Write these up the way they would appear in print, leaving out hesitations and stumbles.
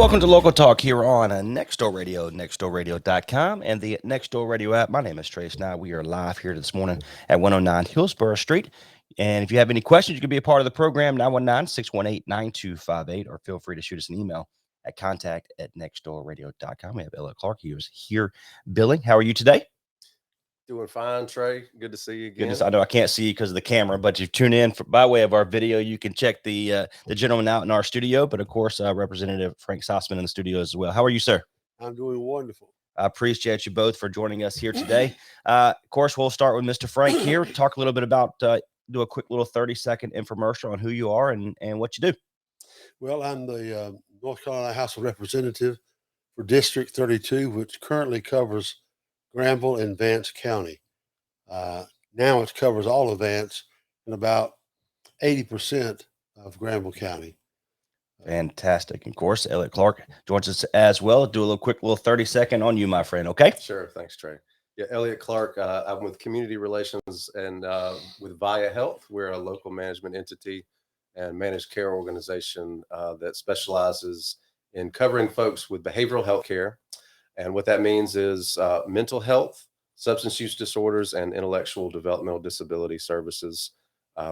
welcome to Local Talk here on Next Door Radio, nextdoorradio.com, and the Next Door Radio app. My name is Trace. Now we are live here this morning at 109 Hillsborough Street. And if you have any questions, you can be a part of the program, 919-618-9258, or feel free to shoot us an email at contact@nextdoorradio.com. We have Elliot Clark. He was here billing. How are you today? Doing fine, Trey. Good to see you again. Goodness, I know I can't see you because of the camera, but you tune in by way of our video. You can check the gentleman out in our studio, but of course, Representative Frank Sossamon in the studio as well. How are you, sir? I'm doing wonderful. I appreciate you both for joining us here today. Of course, we'll start with Mr. Frank here. Talk a little bit about, do a quick little 30-second infomercial on who you are and what you do. Well, I'm the North Carolina House of Representative for District 32, which currently covers Granville and Vance County. Now it covers all of Vance and about 80% of Granville County. Fantastic. Of course, Elliot Clark joins us as well. Do a little quick 30-second on you, my friend. Okay. Sure. Thanks, Trey. Yeah, Elliot Clark. I'm with Community Relations and with Vaya Health. We're a local management entity and managed care organization that specializes in covering folks with behavioral health care. And what that means is mental health, substance use disorders, and intellectual developmental disability services.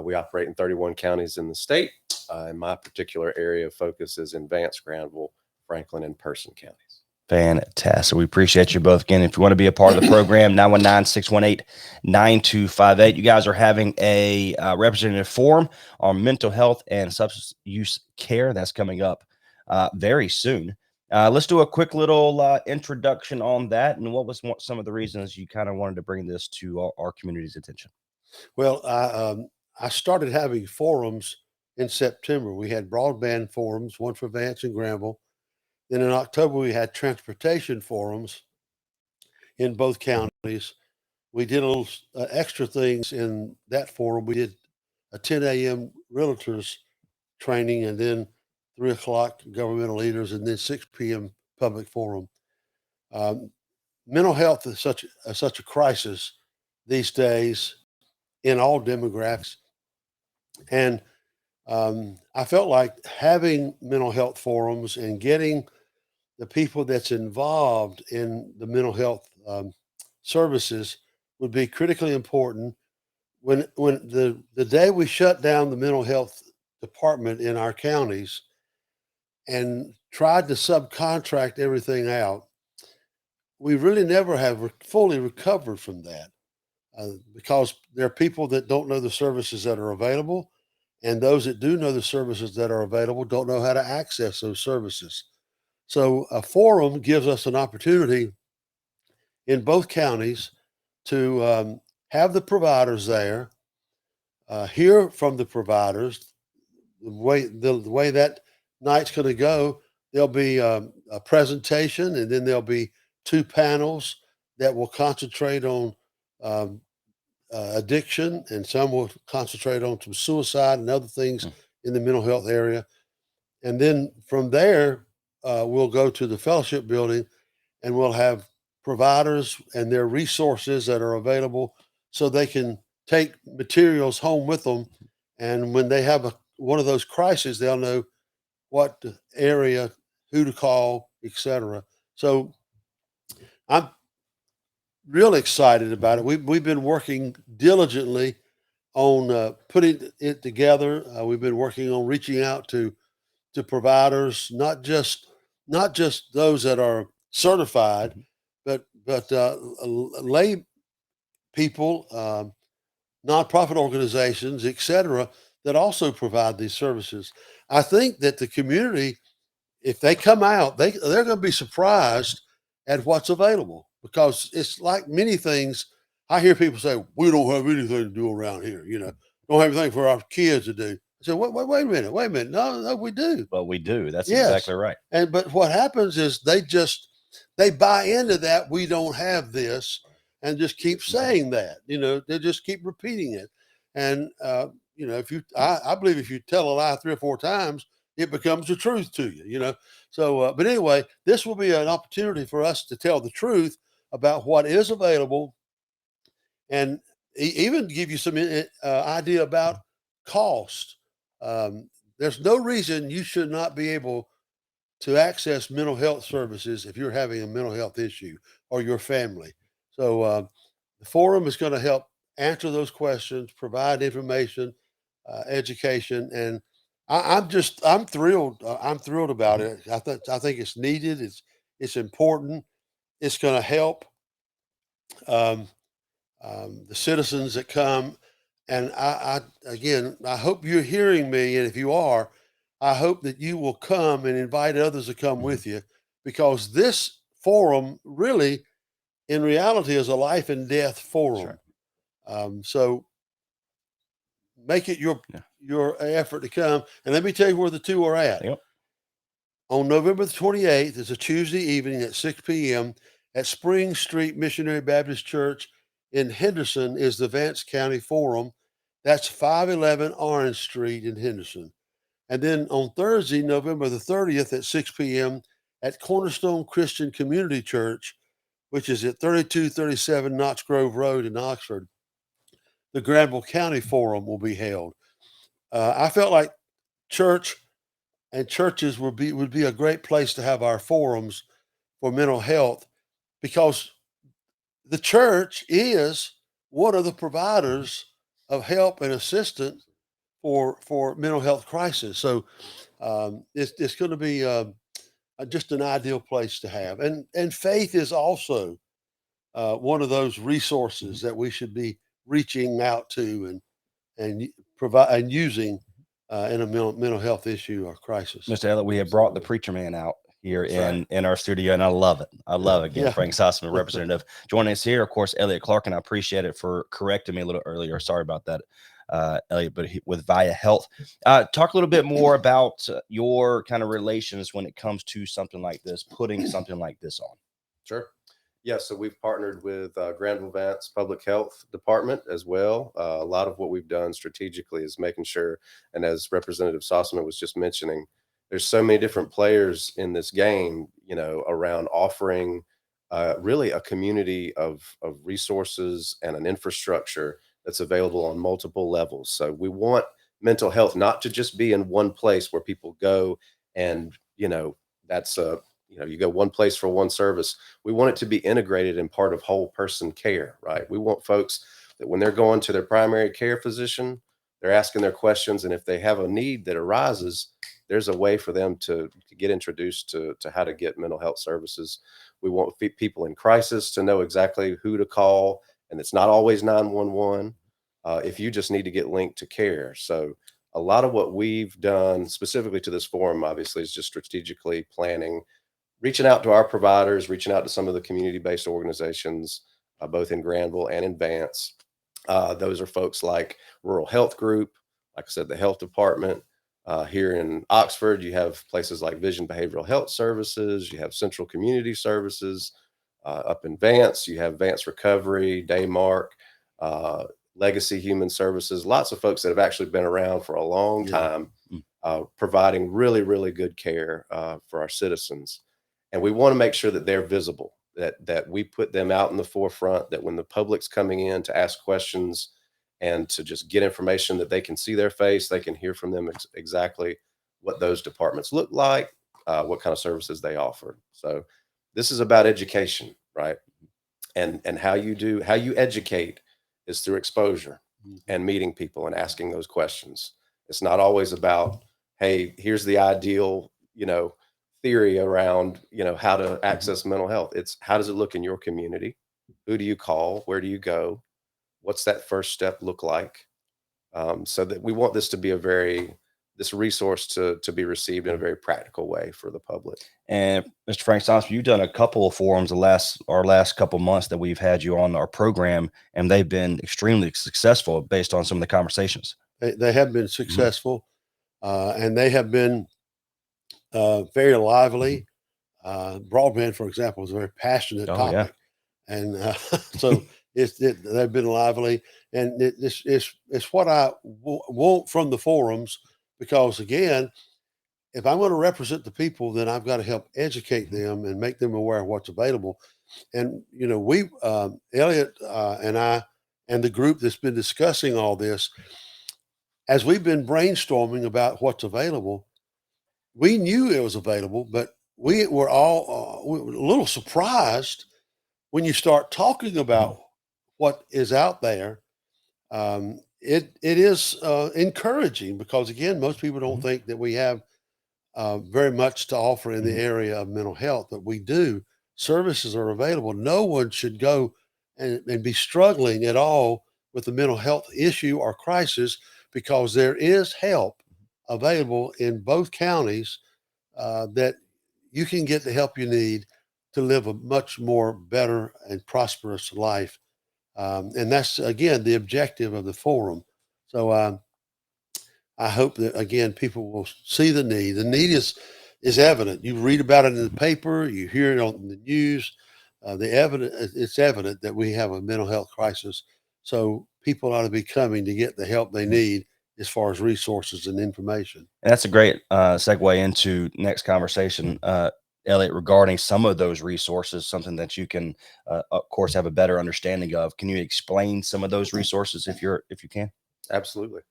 We operate in 31 counties in the state. And my particular area of focus is in Vance, Granville, Franklin, and Person counties. Fantastic. We appreciate you both again. If you want to be a part of the program, 919-618-9258. You guys are having a representative forum on mental health and substance use care. That's coming up very soon. Let's do a quick little introduction on that. And what was some of the reasons you kind of wanted to bring this to our community's attention? Well, I started having forums in September. We had broadband forums, one for Vance and Granville. Then in October, we had transportation forums in both counties. We did a little extra things in that forum. We did a 10 a.m. realtors training, and then 3 o'clock governmental leaders, and then 6 p.m. public forum. Mental health is such a crisis these days in all demographics. And I felt like having mental health forums and getting the people that's involved in the mental health services would be critically important. When the day we shut down the mental health department in our counties and tried to subcontract everything out, we really never have fully recovered from that because there are people that don't know the services that are available, and those that do know the services that are available don't know how to access those services. So a forum gives us an opportunity in both counties to have the providers there, hear from the providers. The way that night's going to go, there'll be a presentation, and then there'll be 2 panels that will concentrate on addiction, and some will concentrate on some suicide and other things in the mental health area. And then from there, we'll go to the fellowship building, and we'll have providers and their resources that are available so they can take materials home with them. And when they have one of those crises, they'll know what area, who to call, etc. So I'm real excited about it. We've been working diligently on putting it together. We've been working on reaching out to providers, not just those that are certified, but lay people, nonprofit organizations, etc., that also provide these services. I think that the community, if they come out, they're going to be surprised at what's available, because it's like many things. I hear people say, we don't have anything to do around here, don't have anything for our kids to do. I said, wait a minute. No, we do. Well, we do. That's exactly right. But what happens is they buy into that. We don't have this, and just keep saying that, they just keep repeating it. And, I believe if you tell a lie 3 or 4 times, it becomes the truth to you, So, but anyway, this will be an opportunity for us to tell the truth about what is available, and even give you some idea about cost. There's no reason you should not be able to access mental health services if you're having a mental health issue or your family. So the forum is going to help answer those questions, provide information, education, and I'm thrilled. I'm thrilled about it. I think it's needed. It's important. It's going to help um, the citizens that come. And again, I hope you're hearing me. And if you are, I hope that you will come and invite others to come with you, because this forum really, in reality, is a life and death forum. So make it your effort to come. And let me tell you where the two are at. Yep. On November the 28th, it's a Tuesday evening at 6 p.m. at Spring Street Missionary Baptist Church in Henderson is the Vance County Forum. That's 511 Orange Street in Henderson. And then on Thursday, November the 30th at 6 p.m. at Cornerstone Christian Community Church, which is at 3237 Knox Grove Road in Oxford, the Granville County Forum will be held. I felt like church and churches would be a great place to have our forums for mental health, because the church is one of the providers of help and assistance for mental health crisis. So it's going to be just an ideal place to have. And faith is also one of those resources that we should be reaching out to and provide and using in a mental health issue or crisis. Mr. Elliot, we have brought the preacher man out here in our studio, and I love it. I love it. Again, Frank Sossamon, representative, joining us here. Of course, Elliot Clark, and I appreciate it for correcting me a little earlier. Sorry about that, Elliot, but with Vaya Health. Talk a little bit more about your kind of relations when it comes to something like this, putting something like this on. Sure. Yeah, so we've partnered with Granville Vance Public Health Department as well. A lot of what we've done strategically is making sure, and as Representative Sossamon was just mentioning, there's so many different players in this game, you know, around offering really a community of resources and an infrastructure that's available on multiple levels. So we want mental health not to just be in one place where people go and, you know, that's you go one place for one service. We want it to be integrated and part of whole person care, right? We want folks that when they're going to their primary care physician, they're asking their questions. And if they have a need that arises, there's a way for them to get introduced to how to get mental health services. We want people in crisis to know exactly who to call. And it's not always 911 if you just need to get linked to care. So a lot of what we've done specifically to this forum, obviously, is just strategically planning, reaching out to our providers, reaching out to some of the community-based organizations, both in Granville and in Vance. Those are folks like Rural Health Group, like I said, the health department. Here in Oxford, you have places like Vision Behavioral Health Services, you have Central Community Services. Up in Vance, you have Vance Recovery, Daymark, Legacy Human Services, lots of folks that have actually been around for a long time, providing really, really good care for our citizens. And we want to make sure that they're visible, that we put them out in the forefront, that when the public's coming in to ask questions and to just get information, that they can see their face, they can hear from them exactly what those departments look like, what kind of services they offer. So this is about education, right? And how you educate is through exposure and meeting people and asking those questions. It's not always about, hey, here's the ideal, theory around, how to access mental health. It's how does it look in your community? Who do you call? Where do you go? What's that first step look like? So that we want this to be this resource to be received in a very practical way for the public. And Mr. Frank Sossamon, you've done a couple of forums our last couple of months that we've had you on our program, and they've been extremely successful based on some of the conversations. They have been successful, and they have been very lively. Broadband, for example, is a very passionate topic, and so they've been lively, and it's what I want from the forums, because again, if I'm going to represent the people, then I've got to help educate them and make them aware of what's available. And we Elliot and I and the group that's been discussing all this, as we've been brainstorming about what's available, we knew it was available, but we were all we were a little surprised when you start talking about what is out there. It is encouraging because again, most people don't Mhm. think that we have very much to offer in the Mhm. area of mental health, but we do. Services are available. No one should go and be struggling at all with a mental health issue or crisis because there is help available in both counties that you can get the help you need to live a much more better and prosperous life. And that's, again, the objective of the forum. So, I hope that again people will see the need. The need is evident. You read about it in the paper, you hear it on the news. The evident it's evident that we have a mental health crisis. So people ought to be coming to get the help they need as far as resources and information. And that's a great segue into next conversation, Elliot, regarding some of those resources, something that you can, of course, have a better understanding of. Can you explain some of those resources if you can? Absolutely.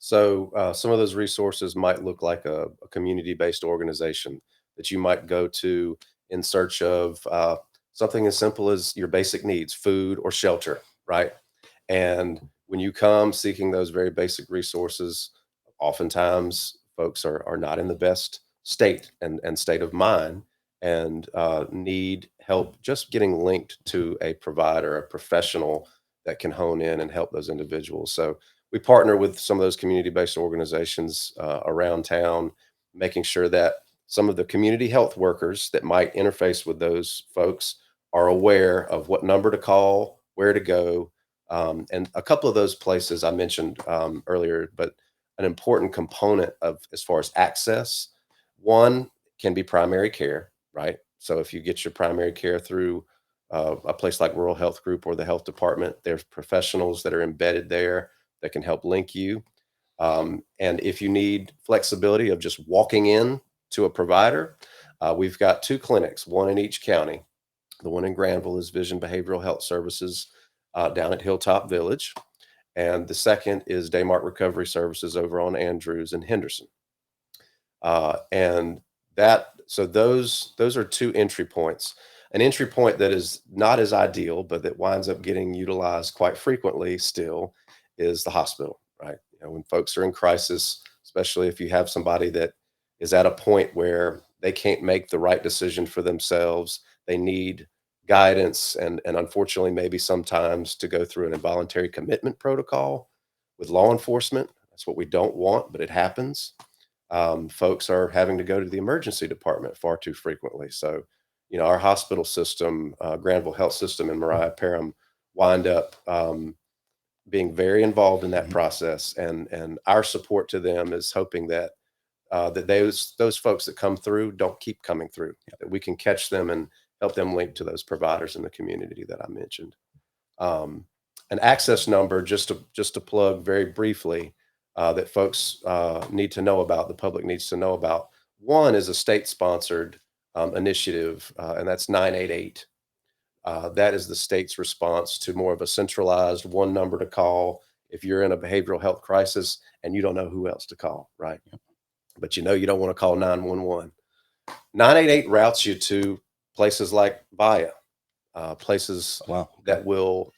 So some of those resources might look like a community-based organization that you might go to in search of something as simple as your basic needs, food or shelter, right? And when you come seeking those very basic resources, oftentimes folks are not in the best state and state of mind and need help just getting linked to a provider, a professional that can hone in and help those individuals. So we partner with some of those community-based organizations around town, making sure that some of the community health workers that might interface with those folks are aware of what number to call, where to go, and a couple of those places I mentioned earlier, but an important component of as far as access, one can be primary care, right? So if you get your primary care through a place like Rural Health Group or the health department, there's professionals that are embedded there that can help link you. And if you need flexibility of just walking in to a provider, we've got two clinics, one in each county. The one in Granville is Vision Behavioral Health Services down at Hilltop Village. And the second is Daymark Recovery Services over on Andrews and Henderson. And that so those are two entry points. An entry point that is not as ideal, but that winds up getting utilized quite frequently still is the hospital, right? You know, when folks are in crisis, especially if you have somebody that is at a point where they can't make the right decision for themselves, they need guidance and unfortunately maybe sometimes to go through an involuntary commitment protocol with law enforcement. That's what we don't want, but it happens. Folks are having to go to the emergency department far too frequently. So, you know, our hospital system, Granville Health System and Mariah Parham, wind up being very involved in that Mhm. process, and our support to them is hoping that that those folks that come through don't keep coming through, that we can catch them and help them link to those providers in the community that I mentioned. Um, an access number, just to plug very briefly, that folks need to know about, the public needs to know about. One is a state-sponsored initiative, and that's 988. That is the state's response to more of a centralized one number to call if you're in a behavioral health crisis and you don't know who else to call, right? But you know you don't want to call 911. 988 routes you to places like Vaya, places Wow. Okay. that will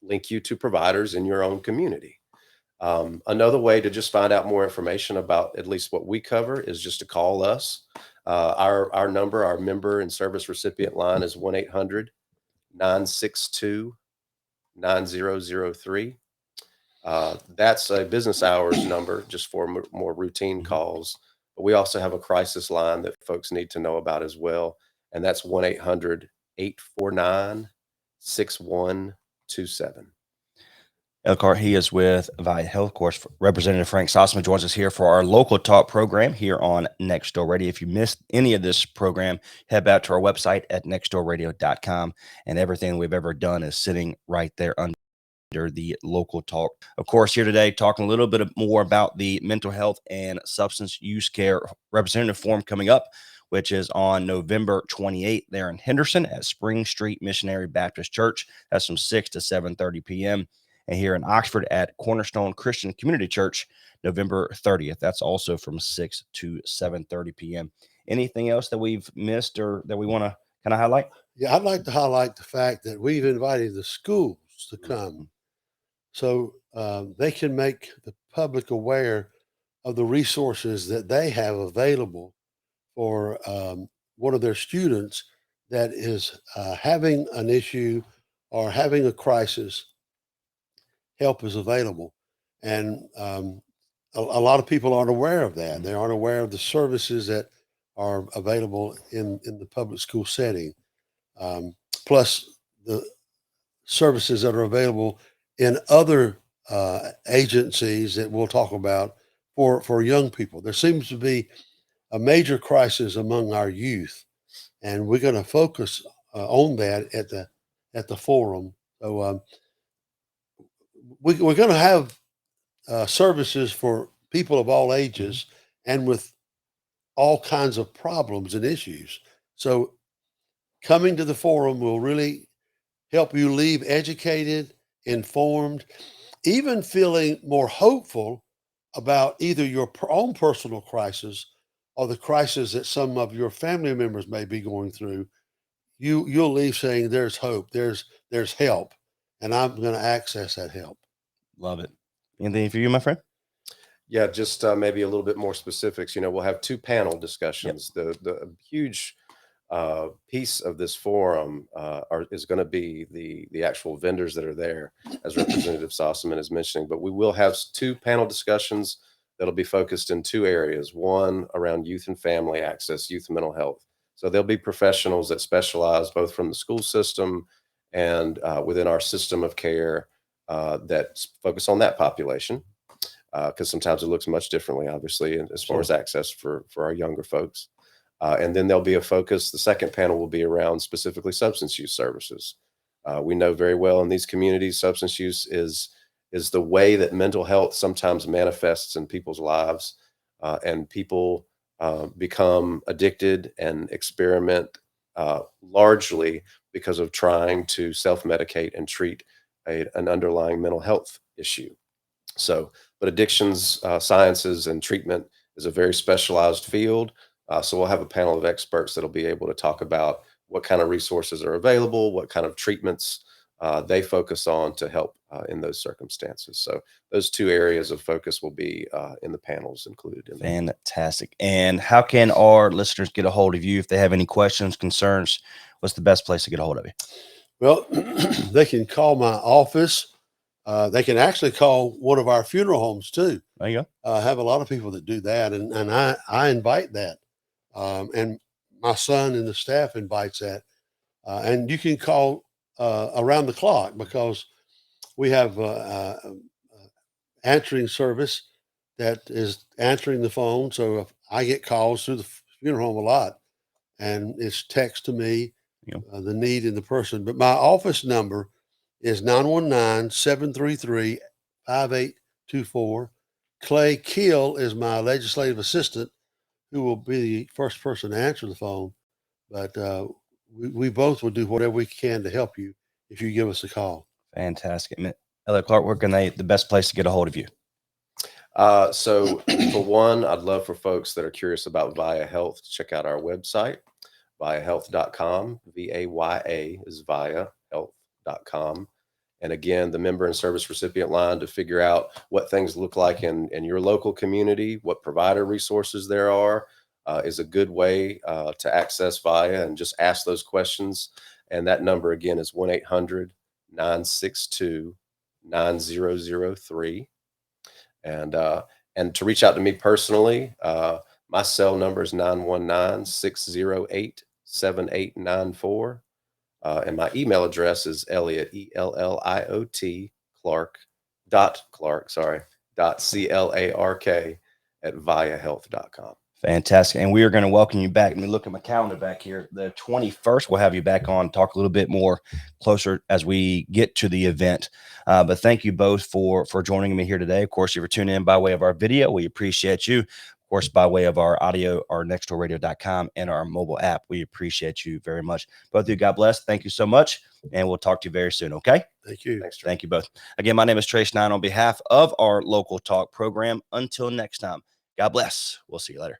link you to providers in your own community. Another way to just find out more information about at least what we cover is just to call us. Our number, our member and service recipient line is 1-800-962-9003. That's a business hours number just for more routine Mhm. calls. But we also have a crisis line that folks need to know about as well. And that's 1-800-849-6127. Elkhart, he is with Vaya Health. Of course, Representative Frank Sossamon joins us here for our local talk program here on Next Door Radio. If you missed any of this program, head back to our website at nextdoorradio.com, and everything we've ever done is sitting right there under the local talk. Of course, here today, talking a little bit more about the mental health and substance use care representative forum coming up, which is on November 28th there in Henderson at Spring Street Missionary Baptist Church. That's from 6 to 7:30 p.m. and here in Oxford at Cornerstone Christian Community Church, November 30th. That's also from 6 to 7:30 p.m. Anything else that we've missed or that we want to kind of highlight? Yeah, I'd like to highlight the fact that we've invited the schools to come so they can make the public aware of the resources that they have available for one of their students that is having an issue or having a crisis. Help is available. And a lot of people aren't aware of that. They aren't aware of the services that are available in the public school setting, plus the services that are available in other agencies that we'll talk about for young people. There seems to be a major crisis among our youth, and we're going to focus on that at the forum. So we're going to have services for people of all ages and with all kinds of problems and issues. So coming to the forum will really help you leave educated, informed, even feeling more hopeful about either your own personal crisis or the crisis that some of your family members may be going through. You'll leave saying there's hope, there's help, and I'm going to access that help. Love it. Anything for you, my friend? Yeah, just maybe a little bit more specifics. We'll have two panel discussions. The huge piece of this forum is going to be the actual vendors that are there, as Representative Sossamon is mentioning. But we will have two panel discussions that'll be focused in two areas. One around youth and family access, youth and mental health. So there'll be professionals that specialize both from the school system and within our system of care that focus on that population. Because sometimes it looks much differently, obviously, as far as access for our younger folks. And then there'll be a focus. The second panel will be around specifically substance use services. We know very well in these communities, substance use is the way that mental health sometimes manifests in people's lives, and people become addicted and experiment largely because of trying to self-medicate and treat an underlying mental health issue. So, but addictions sciences and treatment is a very specialized field. So we'll have a panel of experts that'll be able to talk about what kind of resources are available, what kind of treatments they focus on to help in those circumstances. So those two areas of focus will be in the panels included in there. Fantastic. And how can our listeners get a hold of you if they have any questions, concerns? What's the best place to get a hold of you? Well, they can call my office. They can actually call one of our funeral homes too. There you go. I have a lot of people that do that, and I invite that. And my son and the staff invites that. And you can call around the clock because we have answering service that is answering the phone. So if I get calls through the funeral home a lot, and it's text to me, the need in the person. But my office number is 919-733-5824. Clay Keel is my legislative assistant, who will be the first person to answer the phone. But we both will do whatever we can to help you if you give us a call. Fantastic. Elliot Clark, where can the best place to get a hold of you? So for one, I'd love for folks that are curious about Vaya Health to check out our website, vayahealth.com. VAYA is vayahealth.com. And again, the member and service recipient line to figure out what things look like in your local community, what provider resources there are, is a good way to access Vaya and just ask those questions. And that number again is 1-800-962-9003. And to reach out to me personally, my cell number is 919-608-7894. And my email address is Elliot, ELLIOT, Clark, .CLARK at vayahealth.com. Fantastic. And we are going to welcome you back. Let me look at my calendar back here. The 21st, we'll have you back on, talk a little bit more closer as we get to the event. But thank you both for joining me here today. Of course, you were tuning in by way of our video. We appreciate you. Of course, by way of our audio, our nextdoorradio.com and our mobile app. We appreciate you very much. Both of you, God bless. Thank you so much. And we'll talk to you very soon. Okay. Thank you. Thanks, Trey. Thank you both. Again, my name is Trace Nine on behalf of our local talk program. Until next time, God bless. We'll see you later.